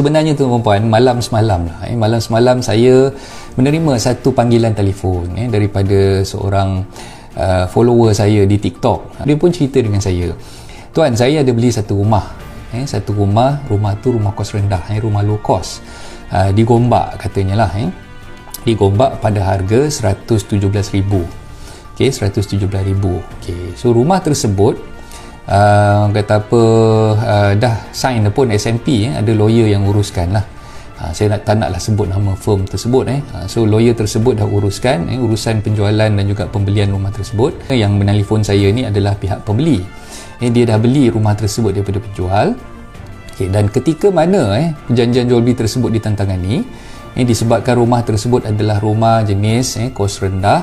Sebenarnya tuan puan, malam semalam lah, malam semalam saya menerima satu panggilan telefon daripada seorang follower saya di TikTok. Dia pun cerita dengan saya, tuan, saya ada beli satu rumah, rumah tu rumah kos rendah, rumah low cost, di Gombak katanya lah, di Gombak pada harga 117,000. okey, 117,000. okey, so rumah tersebut kata apa, dah sign pun SMP, ada lawyer yang uruskan lah. Saya tak naklah sebut nama firm tersebut, so lawyer tersebut dah uruskan urusan penjualan dan juga pembelian rumah tersebut. Yang menelpon saya ni adalah pihak pembeli. Dia dah beli rumah tersebut daripada penjual. Okay, dan ketika mana perjanjian jual beli tersebut ditantangani, disebabkan rumah tersebut adalah rumah jenis kos rendah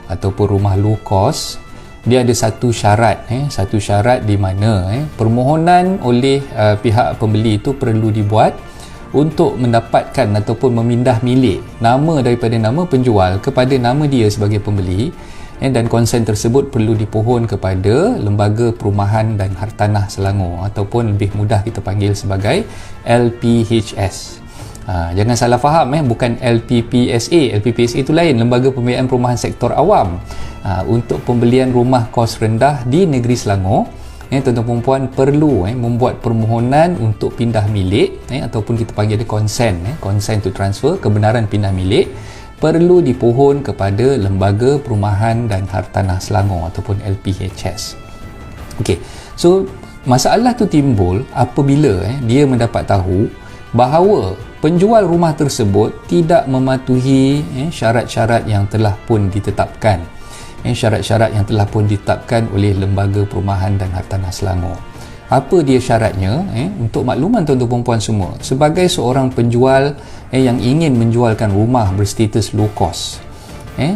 ataupun rumah low cost, dia ada satu syarat, satu syarat di mana permohonan oleh pihak pembeli itu perlu dibuat untuk mendapatkan ataupun memindah milik nama daripada nama penjual kepada nama dia sebagai pembeli, dan konsen tersebut perlu dipohon kepada Lembaga Perumahan dan Hartanah Selangor, ataupun lebih mudah kita panggil sebagai LPHS. Jangan salah faham, bukan LPPSA. LPPSA itu lain, Lembaga Pembiayaan Perumahan Sektor Awam. Untuk pembelian rumah kos rendah di negeri Selangor, tuan-tuan dan puan perlu membuat permohonan untuk pindah milik, ataupun kita panggil dia konsen, consent to transfer, kebenaran pindah milik, perlu dipohon kepada Lembaga Perumahan dan Hartanah Selangor ataupun LPHS. Okey, so masalah tu timbul apabila dia mendapat tahu bahawa penjual rumah tersebut tidak mematuhi syarat-syarat yang telah pun ditetapkan, syarat-syarat yang telah pun ditetapkan oleh Lembaga Perumahan dan Hartanah Selangor. Apa dia syaratnya? Untuk makluman tuan-tuan dan puan semua, sebagai seorang penjual yang ingin menjualkan rumah berstatus low cost,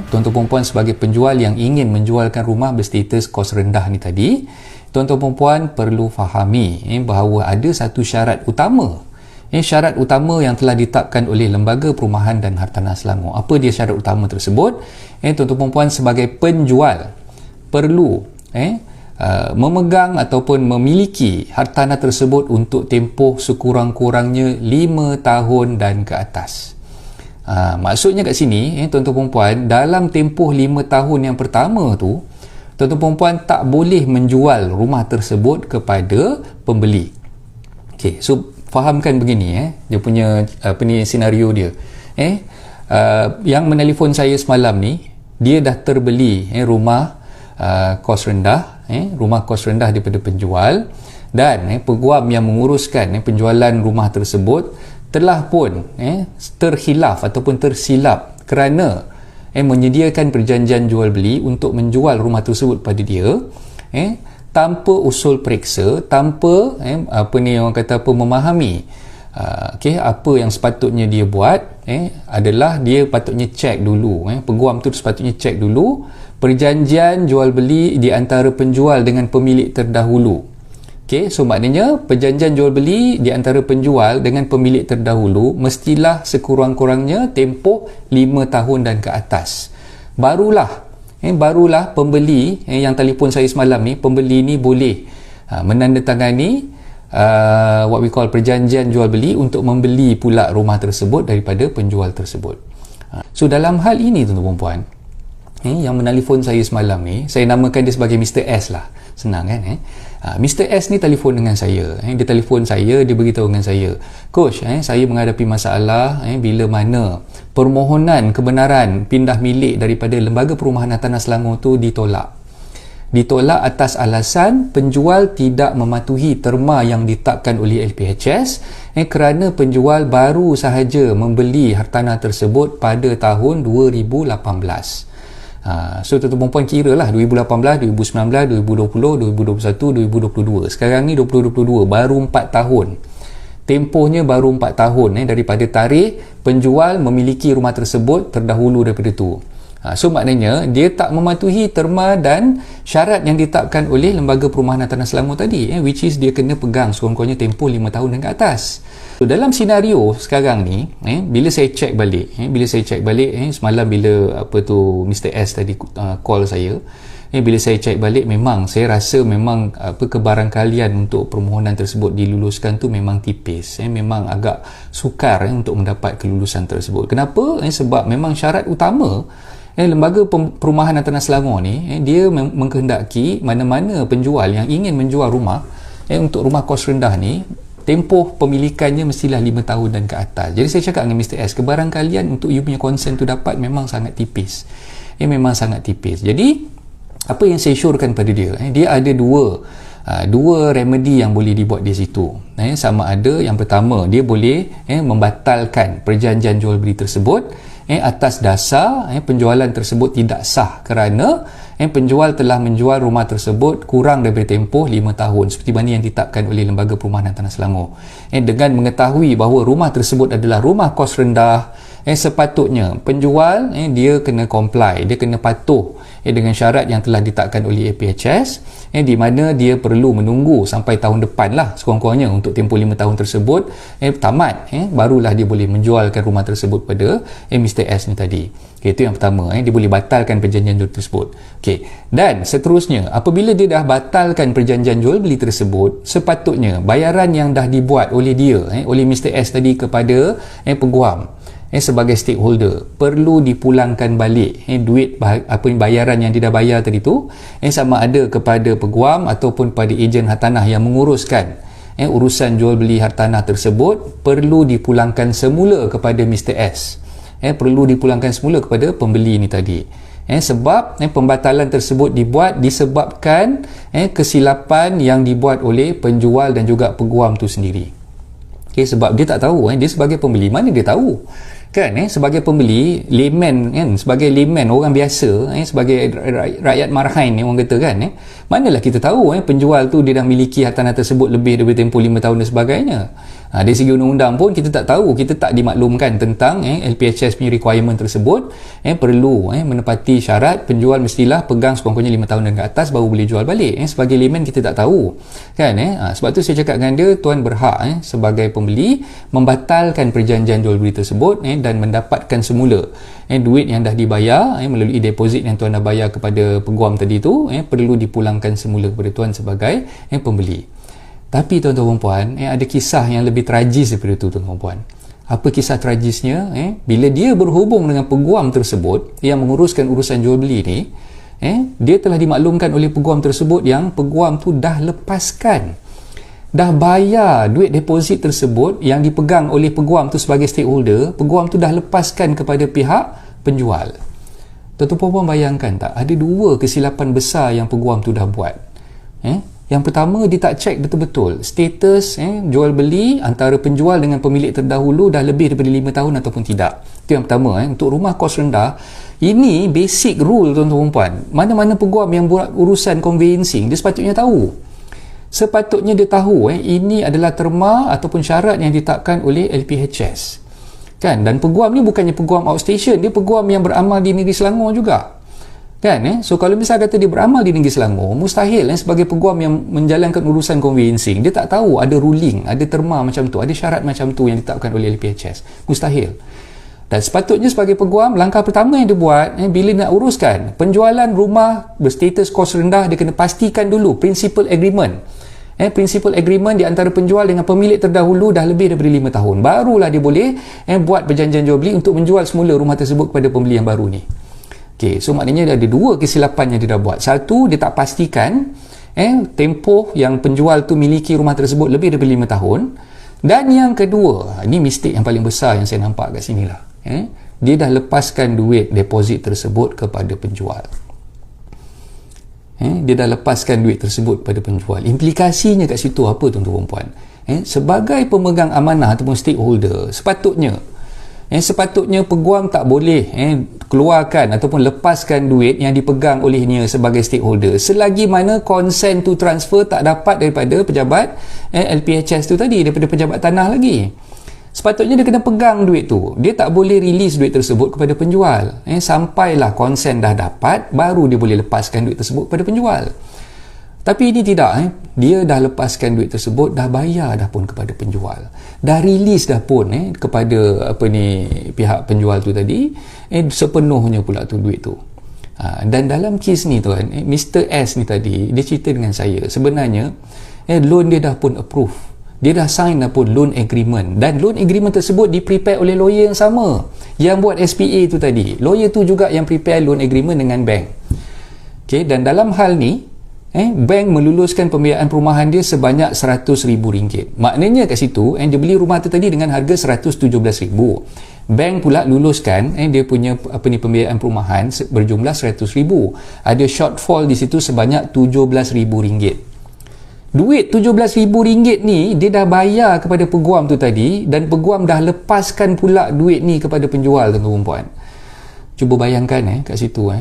tuan-tuan dan puan sebagai penjual yang ingin menjualkan rumah berstatus kos rendah ni tadi, tuan-tuan dan puan perlu fahami bahawa ada satu syarat utama. Syarat utama yang telah ditetapkan oleh Lembaga Perumahan dan Hartanah Selangor. Apa dia syarat utama tersebut? Tuan-tuan dan puan sebagai penjual perlu memegang ataupun memiliki hartanah tersebut untuk tempoh sekurang-kurangnya 5 tahun dan ke atas. Maksudnya kat sini, tuan-tuan dan puan, dalam tempoh 5 tahun yang pertama tu, tuan-tuan dan puan tak boleh menjual rumah tersebut kepada pembeli. Okey, so fahamkan begini, dia punya senario dia. Yang menelpon saya semalam ni, dia dah terbeli rumah kos rendah, rumah kos rendah daripada penjual, dan peguam yang menguruskan penjualan rumah tersebut telah pun terkhilaf ataupun tersilap kerana menyediakan perjanjian jual beli untuk menjual rumah tersebut pada dia tanpa usul periksa, tanpa orang kata memahami apa yang sepatutnya dia buat. Adalah dia patutnya cek dulu, peguam tu sepatutnya cek dulu perjanjian jual beli di antara penjual dengan pemilik terdahulu. So maknanya perjanjian jual beli di antara penjual dengan pemilik terdahulu mestilah sekurang-kurangnya tempoh 5 tahun dan ke atas. Barulah pembeli yang telefon saya semalam ni, pembeli ni boleh menandatangani what we call perjanjian jual beli untuk membeli pula rumah tersebut daripada penjual tersebut. So dalam hal ini tuan-tuan dan puan, yang menelpon saya semalam ni, saya namakan dia sebagai Mr. S lah, senang kan. Mr. S ni telefon dengan saya, dia telefon saya, dia beritahu dengan saya, Coach, saya menghadapi masalah bila mana permohonan kebenaran pindah milik daripada Lembaga Perumahan Hartanah Selangor tu ditolak atas alasan penjual tidak mematuhi terma yang ditetapkan oleh LPHS, kerana penjual baru sahaja membeli hartanah tersebut pada tahun 2018. So tuan-tuan dan puan kira lah 2018, 2019, 2020, 2021, 2022. Sekarang ni 2022, baru 4 tahun. Tempohnya baru 4 tahun daripada tarikh penjual memiliki rumah tersebut terdahulu daripada tu. So maknanya dia tak mematuhi terma dan syarat yang ditetapkan oleh Lembaga Perumahan Tanah Selangor tadi, which is dia kena pegang sekurang-kurangnya tempoh 5 tahun dan ke atas. So, dalam senario sekarang ni, bila saya check balik, semalam bila Mr. S tadi call saya, bila saya cek balik, memang saya rasa memang kebarangkalian untuk permohonan tersebut diluluskan tu memang tipis, memang agak sukar untuk mendapat kelulusan tersebut. Kenapa? Sebab memang syarat utama Lembaga Perumahan Tanah Selangor ni, dia mengkehendaki mana-mana penjual yang ingin menjual rumah untuk rumah kos rendah ni, tempoh pemilikannya mestilah 5 tahun dan ke atas. Jadi saya cakap dengan Mr. S, kebarangkalian untuk you punya consent tu dapat memang sangat tipis. Memang sangat tipis. Jadi apa yang saya syorkan pada dia, dia ada dua remedy yang boleh dibuat di situ. Sama ada, yang pertama, dia boleh membatalkan perjanjian jual beli tersebut atas dasar penjualan tersebut tidak sah kerana penjual telah menjual rumah tersebut kurang daripada tempoh 5 tahun seperti mana yang ditetapkan oleh Lembaga Perumahan Tanah Selangor. Dengan mengetahui bahawa rumah tersebut adalah rumah kos rendah, sepatutnya penjual dia kena comply, dia kena patuh dengan syarat yang telah ditetapkan oleh APHS, di mana dia perlu menunggu sampai tahun depan lah sekurang-kurangnya untuk tempoh 5 tahun tersebut tamat, barulah dia boleh menjualkan rumah tersebut pada Mr. S ni tadi. Itu yang pertama, dia boleh batalkan perjanjian jual tersebut. Dan seterusnya, apabila dia dah batalkan perjanjian jual beli tersebut, sepatutnya bayaran yang dah dibuat oleh dia, oleh Mr. S tadi kepada peguam sebagai stakeholder, perlu dipulangkan balik duit bayaran yang dia dah bayar tadi tu, sama ada kepada peguam ataupun pada ejen hartanah yang menguruskan urusan jual beli hartanah tersebut, perlu dipulangkan semula kepada Mr. S. Perlu dipulangkan semula kepada pembeli ni tadi. Sebab pembatalan tersebut dibuat disebabkan kesilapan yang dibuat oleh penjual dan juga peguam tu sendiri. Sebab dia tak tahu, dia sebagai pembeli, mana dia tahu kan, sebagai pembeli, layman kan, sebagai layman, orang biasa, sebagai rakyat marhain orang kata kan, manalah kita tahu penjual tu dia dah miliki hartanah tersebut lebih daripada tempoh 5 tahun dan sebagainya. Dari segi undang-undang pun kita tak tahu, kita tak dimaklumkan tentang LPHS punya requirement tersebut. Perlu menepati syarat penjual mestilah pegang sekurang-kurangnya 5 tahun dan ke atas baru boleh jual balik. Sebagai layman kita tak tahu kan. Sebab tu saya cakap dengan dia, tuan berhak sebagai pembeli membatalkan perjanjian jual beli tersebut dan mendapatkan semula duit yang dah dibayar melalui deposit yang tuan dah bayar kepada peguam tadi tu, perlu dipulangkan semula kepada tuan sebagai pembeli. Tapi tuan-tuan dan puan, ada kisah yang lebih tragis daripada itu, tuan-tuan dan puan. Apa kisah tragisnya? Bila dia berhubung dengan peguam tersebut yang menguruskan urusan jual beli ni, dia telah dimaklumkan oleh peguam tersebut yang peguam tu dah lepaskan, dah bayar duit deposit tersebut yang dipegang oleh peguam tu sebagai stakeholder. Peguam tu dah lepaskan kepada pihak penjual. Tuan-tuan puan bayangkan tak, ada dua kesilapan besar yang peguam tu dah buat. Yang pertama, dia tak cek betul-betul status jual beli antara penjual dengan pemilik terdahulu dah lebih daripada 5 tahun ataupun tidak. Itu yang pertama. Untuk rumah kos rendah, ini basic rule, tuan-tuan puan. Mana-mana peguam yang buat urusan conveyancing, dia sepatutnya tahu. Sepatutnya dia tahu ini adalah terma ataupun syarat yang ditetapkan oleh LPHS kan. Dan peguam ni bukannya peguam outstation, dia peguam yang beramal di negeri Selangor juga kan. So kalau misalnya kata dia beramal di negeri Selangor, mustahil sebagai peguam yang menjalankan urusan conveyancing dia tak tahu ada ruling, ada terma macam tu, ada syarat macam tu yang ditetapkan oleh LPHS. Mustahil. Dan sepatutnya sebagai peguam, langkah pertama yang dia buat bila nak uruskan penjualan rumah berstatus kos rendah, dia kena pastikan dulu principal agreement. Principal agreement di antara penjual dengan pemilik terdahulu dah lebih daripada 5 tahun. Barulah dia boleh buat perjanjian jual beli untuk menjual semula rumah tersebut kepada pembeli yang baru ni. So maknanya ada dua kesilapan yang dia dah buat. Satu, dia tak pastikan tempoh yang penjual tu miliki rumah tersebut lebih daripada 5 tahun. Dan yang kedua, ini mistake yang paling besar yang saya nampak kat sini lah. Dia dah lepaskan duit deposit tersebut kepada penjual. Dia dah lepaskan duit tersebut pada penjual. Implikasinya kat situ apa, tuan-tuan dan puan? Sebagai pemegang amanah ataupun stakeholder, sepatutnya peguam tak boleh keluarkan ataupun lepaskan duit yang dipegang olehnya sebagai stakeholder selagi mana consent to transfer tak dapat daripada pejabat LPHS tu tadi, daripada pejabat tanah lagi. Sepatutnya dia kena pegang duit tu. Dia tak boleh release duit tersebut kepada penjual. Sampailah konsen dah dapat, baru dia boleh lepaskan duit tersebut kepada penjual. Tapi ini tidak. Dia dah lepaskan duit tersebut, dah bayar dah pun kepada penjual. Dah release dah pun kepada pihak penjual tu tadi. Sepenuhnya pula tu duit tu. Dan dalam kes ni tuan, Mr. S ni tadi, dia cerita dengan saya. Sebenarnya, loan dia dah pun approve. Dia dah sign dah pun loan agreement, dan loan agreement tersebut di-prepare oleh lawyer yang sama yang buat SPA tu tadi. Lawyer tu juga yang prepare loan agreement dengan bank. Okay, dan dalam hal ni bank meluluskan pembiayaan perumahan dia sebanyak RM100,000. Maknanya kat situ dia beli rumah tu tadi dengan harga RM117,000. Bank pula luluskan dia punya pembiayaan perumahan berjumlah RM100,000. Ada shortfall di situ sebanyak RM17,000. Duit RM17,000 ni dia dah bayar kepada peguam tu tadi, dan peguam dah lepaskan pula duit ni kepada penjual, tuan-tuan dan puan. Cuba bayangkan kat situ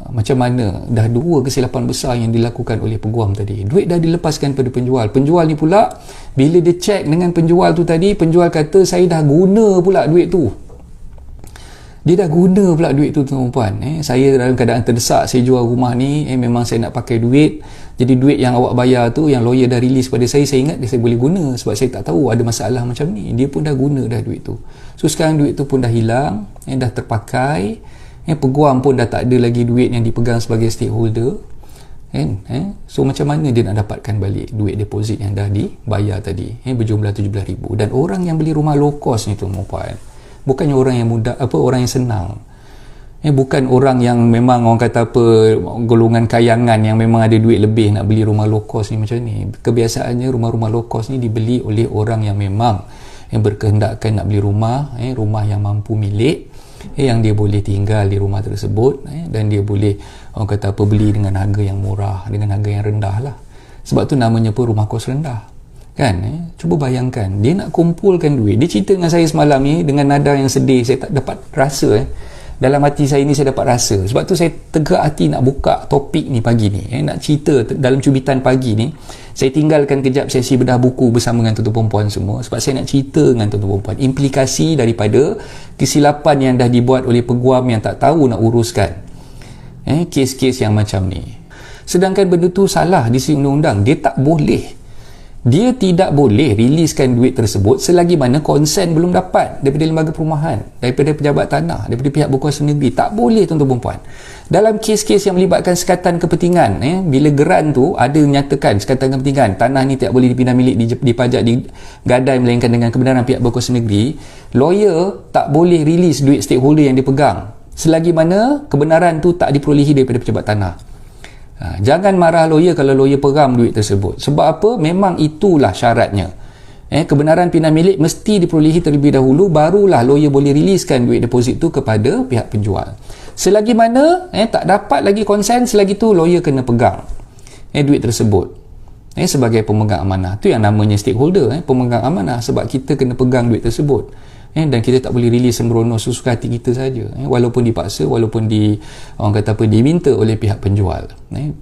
macam mana dah dua kesilapan besar yang dilakukan oleh peguam tadi. Duit dah dilepaskan kepada penjual. Penjual ni pula bila dia check dengan penjual tu tadi, penjual kata saya dah guna pula duit tu. Dia dah guna pula duit tu, tuan-tuan puan. Saya dalam keadaan terdesak, saya jual rumah ni, memang saya nak pakai duit. Jadi duit yang awak bayar tu, yang lawyer dah release pada saya ingat saya boleh guna sebab saya tak tahu ada masalah macam ni. Dia pun dah guna dah duit tu. So sekarang duit tu pun dah hilang, dah terpakai. Peguam pun dah tak ada lagi duit yang dipegang sebagai stakeholder. So macam mana dia nak dapatkan balik duit deposit yang dah dibayar tadi, berjumlah RM17,000. Dan orang yang beli rumah low cost ni, tuan-tuan puan, bukannya orang yang mudah, orang yang senang. Bukan orang yang memang orang kata golongan kayangan yang memang ada duit lebih nak beli rumah low cost ni macam ni. Kebiasaannya rumah-rumah low cost ni dibeli oleh orang yang memang berkehendakkan nak beli rumah, rumah yang mampu milik, yang dia boleh tinggal di rumah tersebut, dan dia boleh orang kata beli dengan harga yang murah, dengan harga yang rendah lah. Sebab tu namanya pun rumah kos rendah. Kan? Cuba bayangkan, dia nak kumpulkan duit. Dia cerita dengan saya semalam ni dengan nada yang sedih. Saya tak dapat rasa dalam hati saya ni, saya dapat rasa. Sebab tu saya tegak hati nak buka topik ni pagi ni, nak cerita dalam cubitan pagi ni. Saya tinggalkan kejap sesi bedah buku bersama dengan tuan-tuan perempuan semua, sebab saya nak cerita dengan tuan-tuan perempuan implikasi daripada kesilapan yang dah dibuat oleh peguam yang tak tahu nak uruskan kes-kes yang macam ni. Sedangkan benda tu salah di sisi undang-undang. Dia tidak boleh riliskan duit tersebut selagi mana konsen belum dapat daripada lembaga perumahan, daripada pejabat tanah, daripada pihak berkuasa negeri. Tak boleh, tuan-tuan perempuan. Dalam kes-kes yang melibatkan sekatan kepentingan, bila geran tu ada menyatakan sekatan kepentingan, tanah ni tak boleh dipindah milik, dipajak, digadai melainkan dengan kebenaran pihak berkuasa negeri, lawyer tak boleh rilis duit stakeholder yang dipegang selagi mana kebenaran tu tak diperolehi daripada pejabat tanah. Jangan marah lawyer kalau lawyer peram duit tersebut. Sebab apa? Memang itulah syaratnya. Kebenaran pindah milik mesti diperolehi terlebih dahulu, barulah lawyer boleh riliskan duit deposit tu kepada pihak penjual. Selagi mana tak dapat lagi konsen, selagi tu lawyer kena pegang duit tersebut sebagai pemegang amanah. Tu yang namanya stakeholder, pemegang amanah, sebab kita kena pegang duit tersebut. Dan kita tak boleh rilis sembrono sesuka hati kita saja, walaupun dipaksa, walaupun diminta oleh pihak penjual.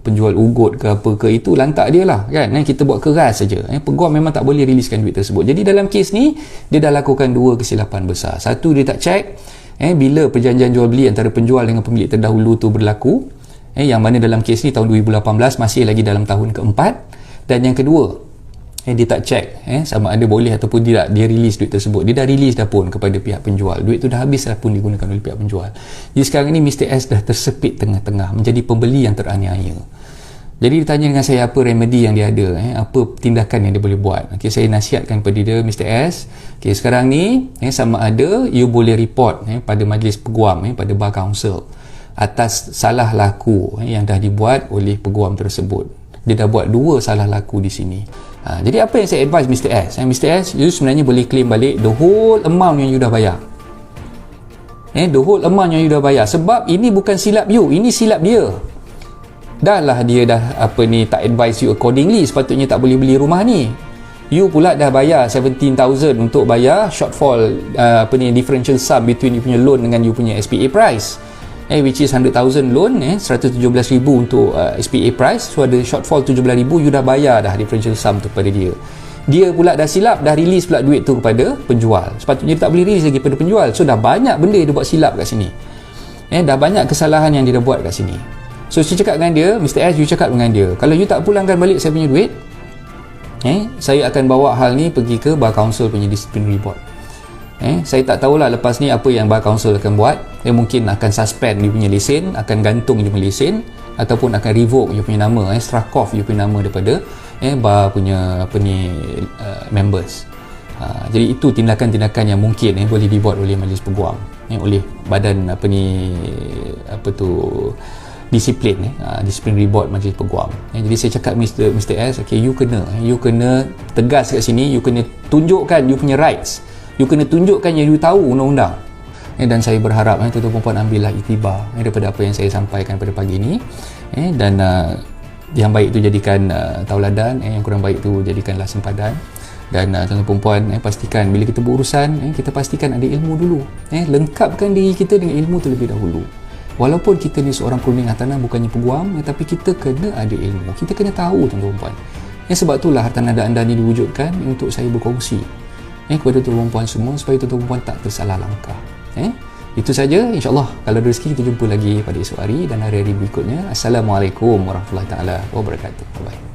Penjual ugut ke apa ke, itu lantak dia lah kan. Kita buat keras saja. Peguam memang tak boleh riliskan duit tersebut. Jadi dalam kes ni dia dah lakukan dua kesilapan besar. Satu, dia tak check bila perjanjian jual beli antara penjual dengan pemilik terdahulu tu berlaku, yang mana dalam kes ni tahun 2018 masih lagi dalam tahun keempat. Dan yang kedua, dia tak check sama ada boleh ataupun tidak dia release duit tersebut. Dia dah release dah pun kepada pihak penjual. Duit tu dah habis dah pun digunakan oleh pihak penjual. Jadi sekarang ni Mr. S dah tersepit tengah-tengah, menjadi pembeli yang teraniaya. Jadi ditanya dengan saya apa remedy yang dia ada, apa tindakan yang dia boleh buat. Okay, saya nasihatkan kepada dia, Mr. S, okay, sekarang ni sama ada you boleh report pada majlis peguam, pada bar council atas salah laku yang dah dibuat oleh peguam tersebut. Dia dah buat dua salah laku di sini. Jadi apa yang saya advise Mr. S? Mr. S, you sebenarnya boleh claim balik the whole amount yang you dah bayar. The whole amount yang you dah bayar. Sebab ini bukan silap you, ini silap dia. Dah lah dia dah tak advise you accordingly, sepatutnya tak boleh beli rumah ni. You pula dah bayar 17,000 untuk bayar shortfall differential sum between you punya loan dengan you punya SPA price. Which is 100,000 loan, 117,000 untuk SPA price. So ada shortfall 17,000, you dah bayar dah differential sum tu pada dia. dia pula dah silap, dah release pula duit tu kepada penjual. Sepatutnya dia tak boleh release lagi kepada penjual. So dah banyak benda dia buat silap kat sini. Dah banyak kesalahan yang dia dah buat kat sini. So saya cakap dengan dia, Mr. S, you cakap dengan dia, kalau you tak pulangkan balik saya punya duit, saya akan bawa hal ni pergi ke Bar Council punya disciplinary board. Saya tak tahulah lepas ni apa yang Bar Council akan buat. Dia mungkin akan suspend dia punya lesen, akan gantung dia punya lesen, ataupun akan revoke you punya nama, strike off you punya nama daripada bar punya members. Jadi itu tindakan-tindakan yang mungkin boleh dibuat oleh majlis peguam, oleh badan disiplin, disciplinary board majlis peguam. Jadi saya cakap Mr. S, okay, you kena tegas kat sini, you kena tunjukkan you punya rights, you kena tunjukkan yang you tahu undang-undang. Dan saya berharap tuan-tuan perempuan ambillah iktibar daripada apa yang saya sampaikan pada pagi ini, dan yang baik itu jadikan tauladan, yang kurang baik itu jadikanlah sempadan. Dan tuan-tuan perempuan, pastikan bila kita berurusan, kita pastikan ada ilmu dulu, lengkapkan diri kita dengan ilmu terlebih dahulu. Walaupun kita ni seorang kurning hartanah, bukannya peguam, tapi kita kena ada ilmu, kita kena tahu tuan-tuan perempuan. Sebab itulah hartanah anda ni diwujudkan untuk saya berkongsi kepada tuan-tuan perempuan semua, supaya tuan-tuan perempuan tak tersalah langkah. Itu saja, insyaAllah kalau ada rezeki kita jumpa lagi pada esok hari dan hari-hari berikutnya. Assalamualaikum warahmatullahi taala wabarakatuh. Bye.